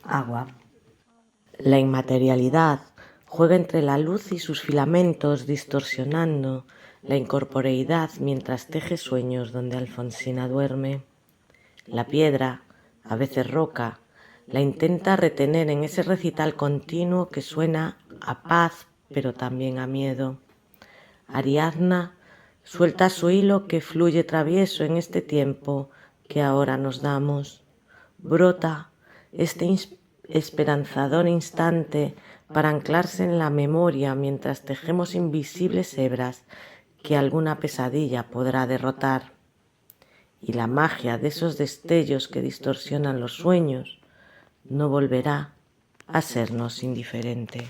Agua. La inmaterialidad juega entre la luz y sus filamentos, distorsionando la incorporeidad mientras teje sueños donde Alfonsina duerme. La piedra, a veces roca, la intenta retener en ese recital continuo que suena a paz pero también a miedo. Ariadna suelta su hilo que fluye travieso en este tiempo que ahora nos damos. Brota este esperanzador instante para anclarse en la memoria mientras tejemos invisibles hebras que alguna pesadilla podrá derrotar. Y la magia de esos destellos que distorsionan los sueños no volverá a sernos indiferente.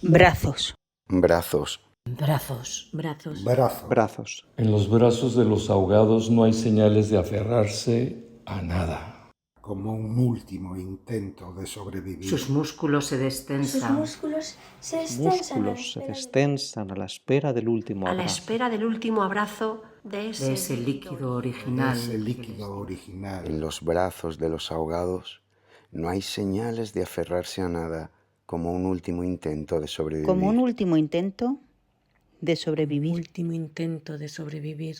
Brazos. Brazos. Brazos. Brazos. Brazos. En los brazos de los ahogados no hay señales de aferrarse a nada. Como un último intento de sobrevivir. Sus músculos se destensan. Músculos se destensan a la espera del último a la abrazo. espera del último abrazo de ese líquido original. En los brazos de los ahogados no hay señales de aferrarse a nada, como un último intento de sobrevivir. Como un último intento de sobrevivir. Último intento de sobrevivir.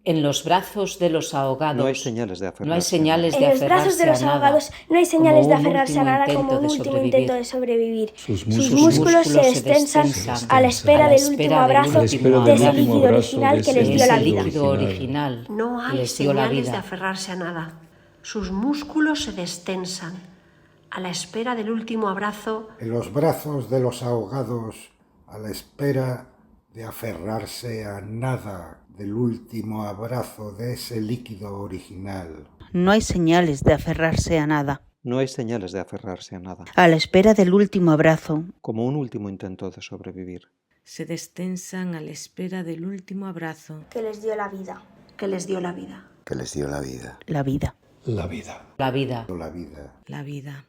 En los brazos de los ahogados No hay señales de aferrarse. no hay señales de En los brazos de los aferrarse a nada. ahogados no hay señales de aferrarse a Como un nada último como un intento de último intento de sobrevivir. Sus Sus músculos se destensan a la espera del último abrazo de ese líquido original que les dio la vida. líquido original No que hay les dio la señales de vida. aferrarse a nada. Sus músculos se destensan a la espera del último abrazo. En los brazos de los ahogados, a la espera de aferrarse a nada del último abrazo de ese líquido original. No hay señales de aferrarse a nada. No hay señales de aferrarse a nada, A la espera del último abrazo. como un último intento de sobrevivir. Se destensan a la espera del último abrazo Que les dio la vida. Que les dio la vida. Que les dio la vida. La vida. La vida. La vida. La vida. la vida.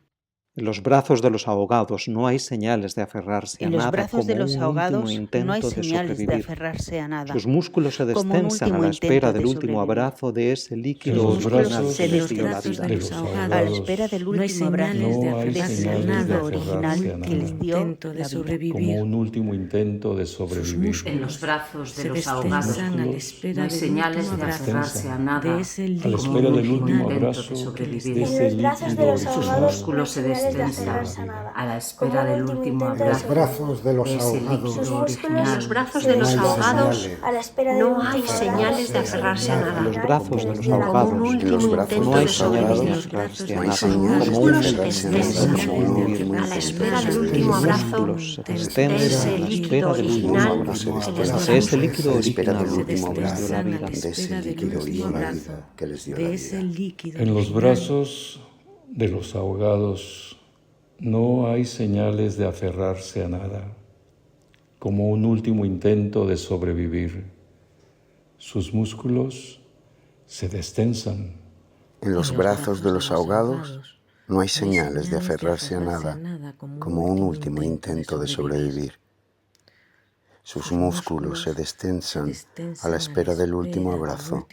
En los brazos de los ahogados no hay señales de aferrarse a En los nada, brazos como de los un ahogados último intento no hay de señales de sobrevivir. aferrarse a nada. Sus músculos se Como un destensan a último la espera intento del de último sobrevivir. abrazo de ese En líquido los original brazos que de les dio la brazos vida. de de los A la ahogados espera del No hay último abrazo señales de No hay de ese señales de líquido aferrarse original a que les nada. dio intento de la vida. sobrevivir. como un último intento de sobrevivir. En los brazos de Se los ahogados destensan a la espera no hay del señales último de abrazo aferrarse a nada. de ese A la líquido espera del último original abrazo de sobrevivir. de En ese los brazos de líquido los ahogados original. no hay músculos se señales de destensan aferrarse a nada. a la espera del último intento de En los abrazo brazos de los de ese ahogados líquido Sus original. En los brazos se de los destensan ahogados a la espera del no último hay abrazo señales de aferrarse a de ese nada. En los líquido brazos que de les los dio la ahogados Como un En los último brazos intento de de los ahogados sobrevivir. aferrarse no a hay nada, señales de como un aferrarse a nada, destensan como un último a la intento espera de del sobrevivir. último abrazo músculos se de destensan ese a la líquido espera del último original abrazo que les dio de la ese vida. líquido A la espera original del que les último dio la abrazo vida. de ese líquido original que les dio la de ese vida. líquido En los original. brazos de los ahogados no hay señales de aferrarse a nada, como un último intento de sobrevivir. Sus músculos se destensan En los brazos de los ahogados no hay señales de aferrarse a nada, como un último intento de sobrevivir. Sus músculos se destensan a la espera del último abrazo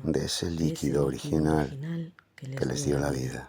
de ese líquido original que les dio la vida.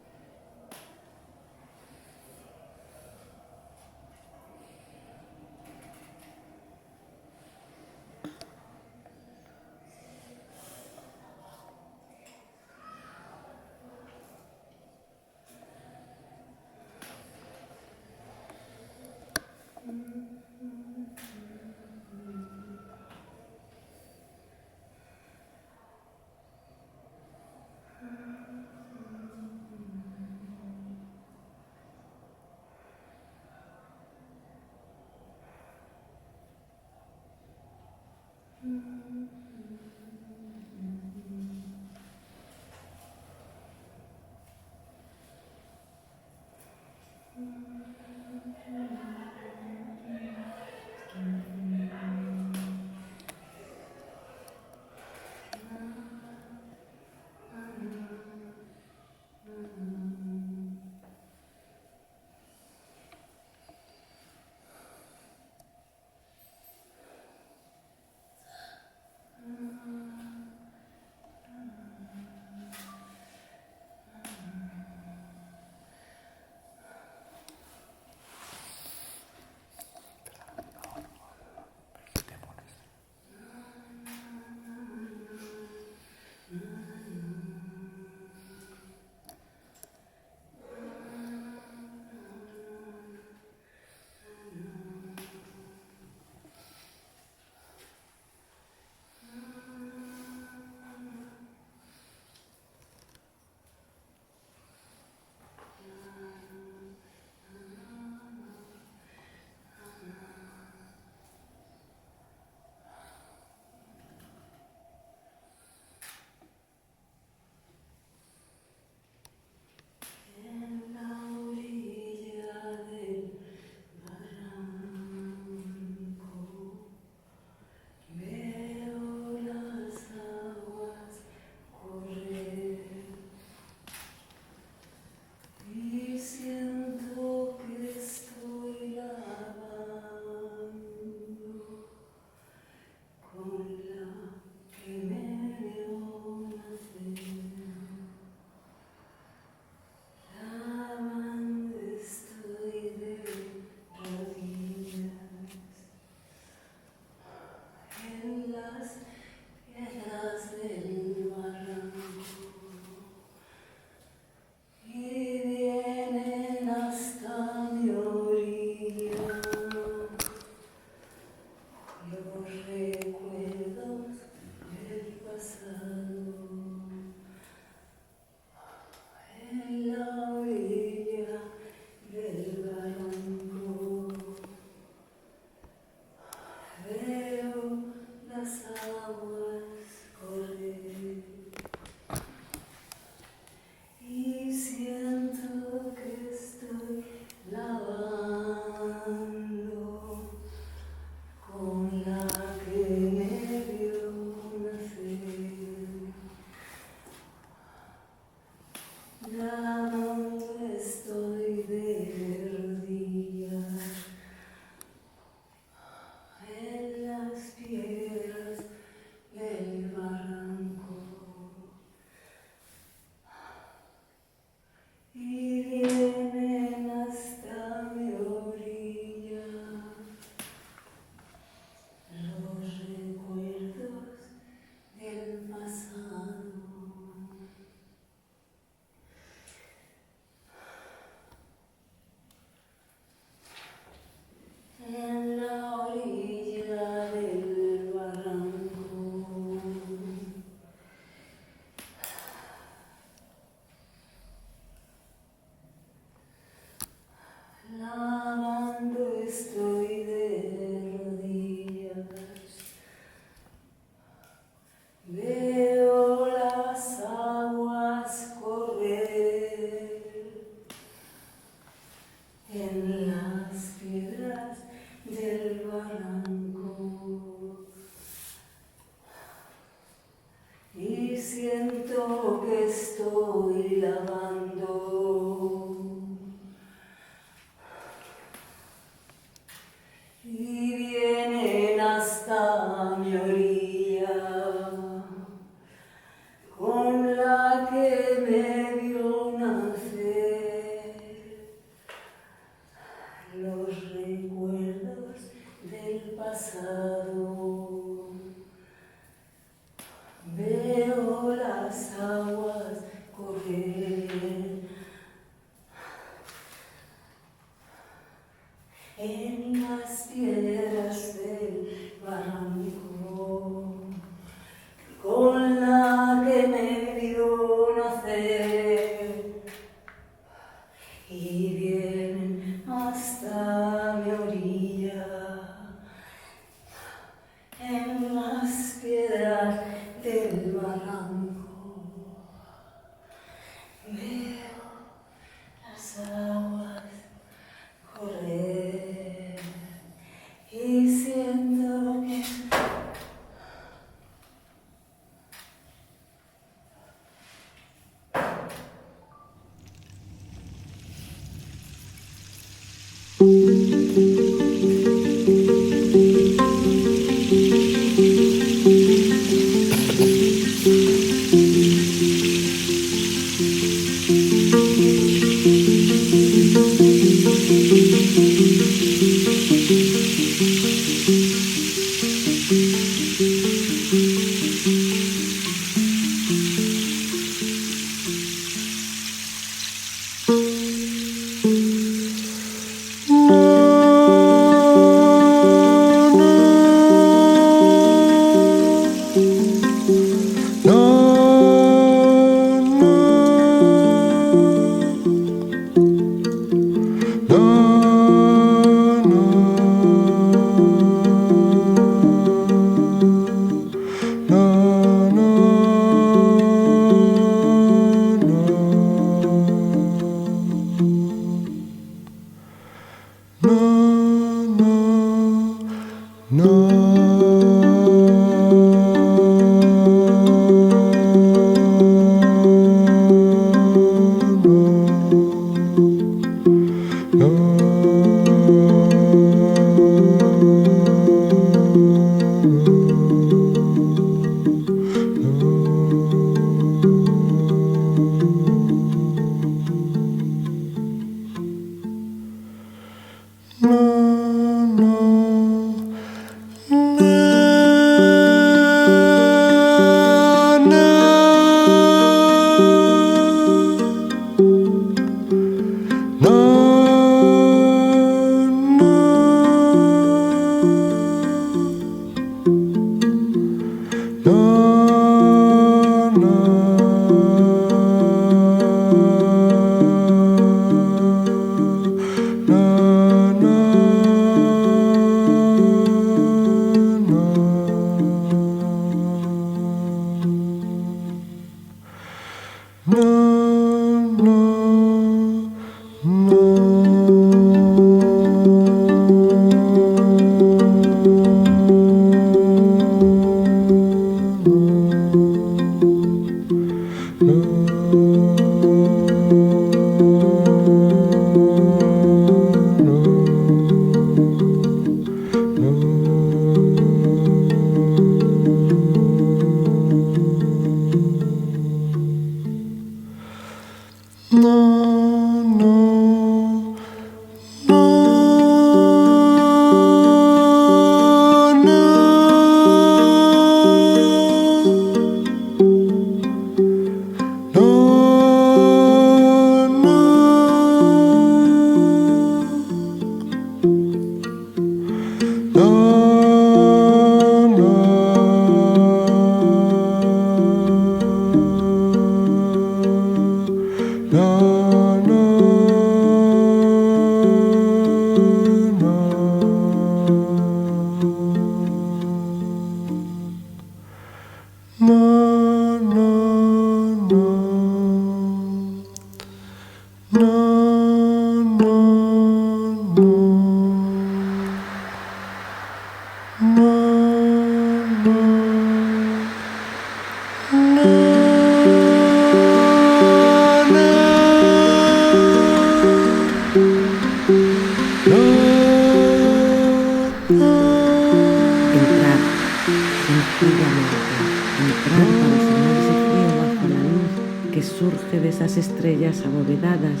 Entrar para sanar ese frío bajo la luz que surge de esas estrellas abovedadas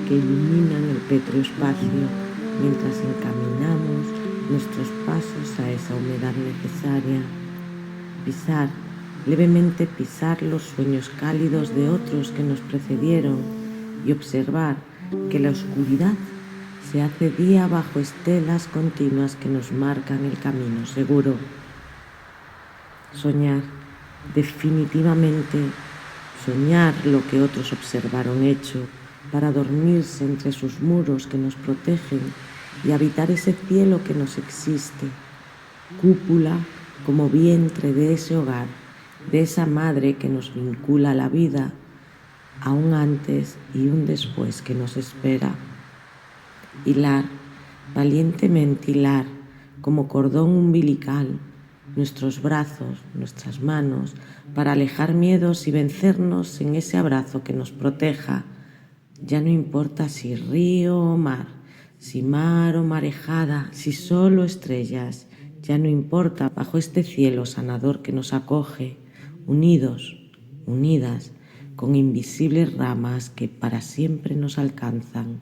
que iluminan el pétreo espacio mientras encaminamos nuestros pasos a esa humedad necesaria. Pisar, levemente pisar los sueños cálidos de otros que nos precedieron y observar que la oscuridad se hace día bajo estelas continuas que nos marcan el camino seguro. Soñar, definitivamente, soñar lo que otros observaron hecho para dormirse entre sus muros que nos protegen y habitar ese cielo que nos existe, cúpula como vientre de ese hogar, de esa madre que nos vincula a la vida, a un antes y un después que nos espera. Hilar, valientemente hilar, como cordón umbilical, nuestros brazos, nuestras manos, para alejar miedos y vencernos en ese abrazo que nos proteja. Ya no importa si río o mar, si mar o marejada, si solo estrellas, ya no importa bajo este cielo sanador que nos acoge, unidos, unidas, con invisibles ramas que para siempre nos alcanzan.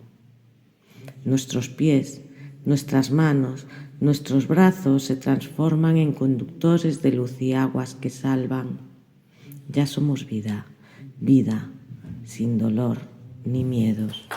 Nuestros pies, nuestras manos, nuestros brazos se transforman en conductores de luz y aguas que salvan. Ya somos vida, vida, sin dolor ni miedos.